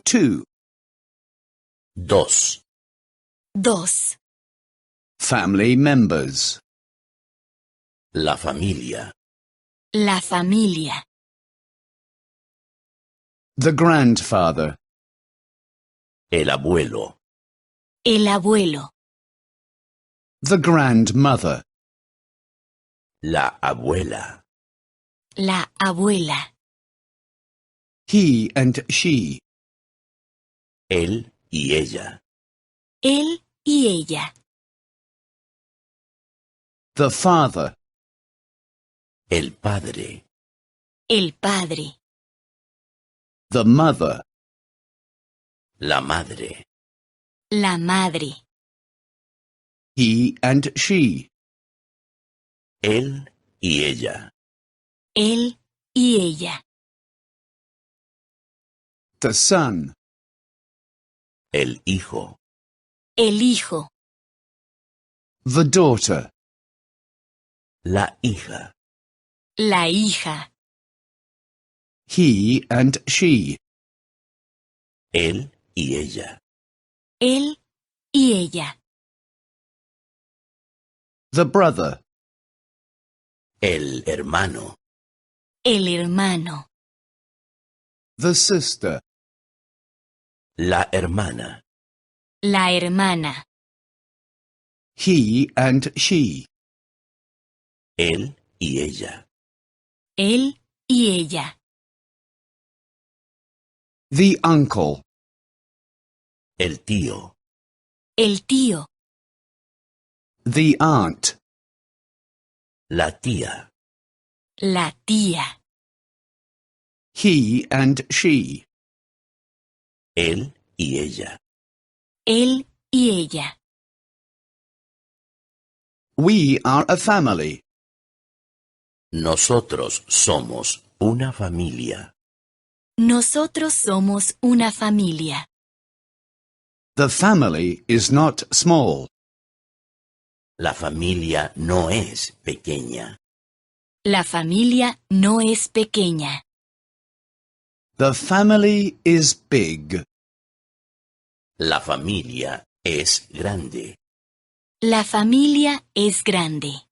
2. Dos. Dos. Family members. La familia. La familia. The grandfather. El abuelo. El abuelo. The grandmother. La abuela. La abuela. He and she. Él y ella. Él y ella. The father. El padre. El padre. The mother. La madre. La madre. He and she. Él y ella. Él y ella. The son. El hijo. El hijo. The daughter. La hija. La hija. He and she. Él y ella. Él y ella. The brother. El hermano. El hermano. The sister. La hermana. La hermana. He and she. Él y ella. Él y ella. The uncle. El tío. El tío. The aunt. La tía. La tía. He and she. Él y ella. Él y ella. We are a family. Nosotros somos una familia. Nosotros somos una familia. The family is not small. La familia no es pequeña. La familia no es pequeña. The family is big. La familia es grande. La familia es grande.